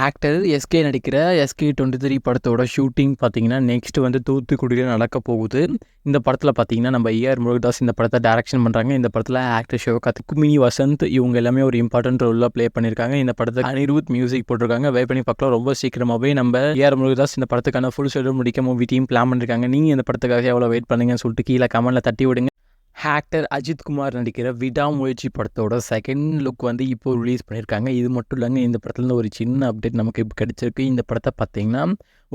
Actor SK நடிக்கிற SK23 படத்தோட shooting பார்த்தீங்கன்னா நெக்ஸ்ட் வந்து தூத்துக்குடியில் நடக்க போகுது. இந்த படத்தில் பார்த்தீங்கன்னா நம்ம AR முருகதாஸ் இந்த படத்தை டைரக்ஷன் பண்ணுறாங்க. இந்த படத்தில் ஆக்டர் சிவகார்த்திக், குமினி வசந்த் இவங்க எல்லாமே ஒரு இம்பார்ட்டன்ட் ரோலில் ப்ளே பண்ணியிருக்காங்க. இந்த படத்தை அனிருத் மியூசிக் போட்டிருக்காங்க. வெயிட் பண்ணி பார்க்கலாம். ரொம்ப சீக்கிரமாகவே நம்ம AR முருகதாஸ் இந்த படத்துக்கான ஃபுல் ஷெட்யூல் முடிக்க மூவி டீம் பிளான் பண்ணியிருக்காங்க. நீங்கள் இந்த படத்துக்காக எவ்வளோ வெயிட் பண்ணுங்கன்னு சொல்லிட்டு கீழே கமெண்ட்டில் தட்டி விடுங்க. ஆக்டர் அஜித் குமார் நடிக்கிற விடாமுயற்சி படத்தோட செகண்ட் லுக் வந்து இப்போ ரிலீஸ் பண்ணியிருக்காங்க. இது மட்டும் இல்லைங்க, இந்த படத்துலேருந்து ஒரு சின்ன அப்டேட் நமக்கு இப்போ கிடச்சிருக்கு. இந்த படத்தை பார்த்தீங்கன்னா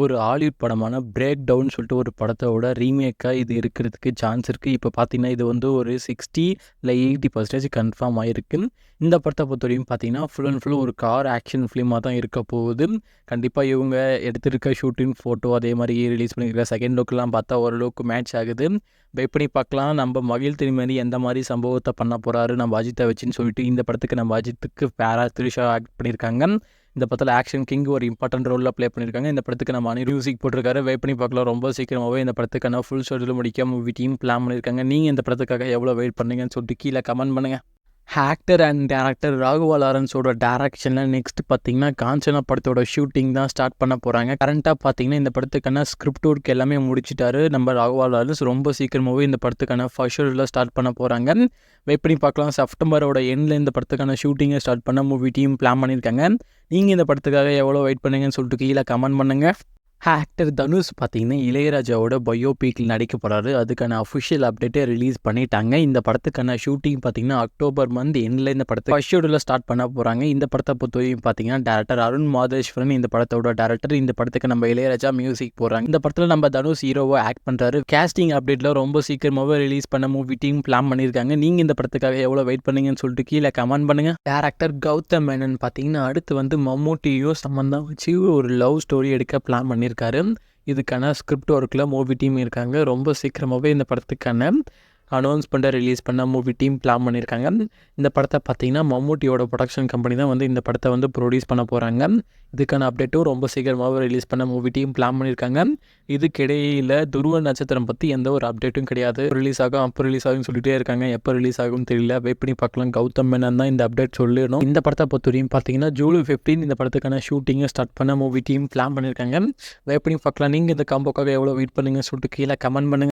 ஒரு ஹாலிவுட் படமான பிரேக் டவுன் சொல்லிட்டு ஒரு படத்தோட ரீமேக்காக இது இருக்கிறதுக்கு சான்ஸ் இருக்குது. இப்போ பார்த்தீங்கன்னா இது வந்து ஒரு 60 இல்லை 80% கன்ஃபார்ம் ஆகிருக்கு. இந்த படத்தை பொறுத்த வரைக்கும் பார்த்தீங்கன்னா ஃபுல் அண்ட் ஃபுல் ஒரு கார் ஆக்ஷன் ஃபிலிமாக தான் இருக்க போகுது. கண்டிப்பாக இவங்க எடுத்திருக்க ஷூட்டிங் ஃபோட்டோ அதே மாதிரி ரிலீஸ் பண்ணியிருக்கிற செகண்ட் லுக்கெலாம் பார்த்தா ஓரளவுக்கு மேட்ச் ஆகுது. வெயிட் பண்ணி பார்க்கலாம் நம்ம மகிழ் திருமதி எந்த மாதிரி சம்பவத்தை பண்ண போகிறாரு நம்ம அஜித்தை வச்சுன்னு சொல்லிட்டு. இந்த படத்துக்கு நம்ம அஜித்துக்கு பேரா த்ரிஷா ஆக்ட் பண்ணியிருக்காங்க. இந்த படத்தில் ஆக்ஷன் கிங் ஒரு இம்பார்ட்டன்ட் ரோலில் ப்ளே பண்ணியிருக்காங்க. இந்த படத்துக்கு நம்ம மியூசிக் போட்டிருக்காரு. வெயிட் பண்ணி பார்க்கலாம். ரொம்ப சீக்கிரமாகவே இந்த படத்துக்கான ஃபுல் ஷெட்யூல் முடிக்க மூவி டீம் பிளான் பண்ணியிருக்காங்க. நீங்கள் இந்த படத்துக்காக எவ்வளோ வெயிட் பண்ணீங்கன்னு சொல்லிட்டு கீழே கமெண்ட் பண்ணுங்கள். ஆக்டர் அண்ட் டேரக்டர் ராகவா லாரன்ஸோட டேரக்ஷனில் நெக்ஸ்ட் பார்த்தீங்கன்னா காஞ்சனா படத்தோட ஷூட்டிங் தான் ஸ்டார்ட் பண்ண போகிறாங்க. கரண்ட்டாக பார்த்தீங்கன்னா இந்த படத்துக்கான ஸ்கிரிப்ட் ஒர்க் எல்லாமே முடிச்சிட்டாரு நம்ம ராகவா லாரன்ஸ். ரொம்ப சீக்கிரமாகவே இந்த படத்துக்கான ஃபர்ஸ்ட் ஷெட்யூலில் ஸ்டார்ட் பண்ண போகிறாங்க. வெயிட் பண்ணி பார்க்கலாம். செப்டம்பரோட எண்டில் இந்த படத்துக்கான ஷூட்டிங்கை ஸ்டார்ட் பண்ண மூவி டீம் பிளான் பண்ணியிருக்காங்க. நீங்கள் இந்த படத்துக்காக எவ்வளோ வெயிட் பண்ணுங்கன்னு சொல்லிட்டு கீழே கமெண்ட் பண்ணுங்கள். ஆக்டர் தனுஷ் பார்த்தீங்கன்னா இளையராஜாவோட பயோபிக்கில் நடிக்க போகிறாரு. அதுக்கான அஃபிஷியல் அப்டேட்டை ரிலீஸ் பண்ணிட்டாங்க. இந்த படத்துக்கான ஷூட்டிங் பார்த்தீங்கன்னா அக்டோபர் மந்த் எண்டில் இந்த படத்தை ஃபர்ஸ்ட் ஷெட்யூலில் ஸ்டார்ட் பண்ண போகிறாங்க. இந்த படத்தை பொறுத்தவரைக்கும் பார்த்தீங்கன்னா டேரக்டர் அருண் மாதேஸ்வரன் இந்த படத்தோட டேரக்டர். இந்த படத்துக்கு நம்ம இளையராஜா மியூசிக் போகிறாங்க. இந்த படத்தில் நம்ம தனுஷ் ஹீரோவை ஆக்ட் பண்ணுறாரு. கேஸ்டிங் அப்டேட்டில் ரொம்ப சீக்கிரமாகவே ரிலீஸ் பண்ண மூவி டீம் பிளான் பண்ணியிருக்காங்க. நீங்கள் இந்த படத்துக்காக எவ்வளோ வெயிட் பண்ணீங்கன்னு சொல்லிட்டு கீழே கமெண்ட் பண்ணுங்கள். டேரக்டர் கௌதம் மேனன் பார்த்தீங்கன்னா அடுத்து வந்து மம்மூட்டியோ சம்பந்தம் வச்சு ஒரு லவ் ஸ்டோரி எடுக்க பிளான் பண்ணியிருக்காரு. இதுக்கான ஸ்கிரிப்ட் ஒர்க்கில் மூவி டீம் இருக்காங்க. ரொம்ப சீக்கிரமாகவே இந்த படத்துக்கான அனௌன்ஸ் பண்ண ரிலீஸ் பண்ண மூவி டீம் பிளான் பண்ணியிருக்காங்க. இந்த படத்தை பார்த்தீங்கன்னா மம்மூட்டியோட ப்ரொடக்ஷன் கம்பெனி தான் வந்து இந்த படத்தை வந்து ப்ரொடியூஸ் பண்ண போகிறாங்க. இதுக்கான அப்டேட்டும் ரொம்ப சீக்கிரமாகவே ரிலீஸ் பண்ண மூவி டீம் பிளான் பண்ணியிருக்காங்க. இதுக்கிடையில் துருவ நட்சத்திரம் பற்றி எந்த ஒரு அப்டேட்டும் கிடையாது. ரிலீஸ் ஆகும் அப்போ ரிலீஸ் ஆகும்னு சொல்லிட்டே இருக்காங்க. எப்போ ரிலீஸ் ஆகும்னு தெரியல. வெயிட் பண்ணி பார்க்கலாம். கௌதம் மேனன் தான் இந்த அப்டேட் சொல்லணும். இந்த படத்தை பொறுத்தவரையும் பார்த்தீங்கன்னா ஜூலை 15 இந்த படத்துக்கான ஷூட்டிங்கை ஸ்டார்ட் பண்ண மூவி டீம் பிளான் பண்ணியிருக்காங்க. வெயிட் பண்ணி பார்க்கலாம். நீங்கள் இந்த காம்போக்காக எவ்வளோ வெயிட் பண்ணுங்கன்னு சொல்லிட்டு கீழே கமெண்ட் பண்ணுங்கள்.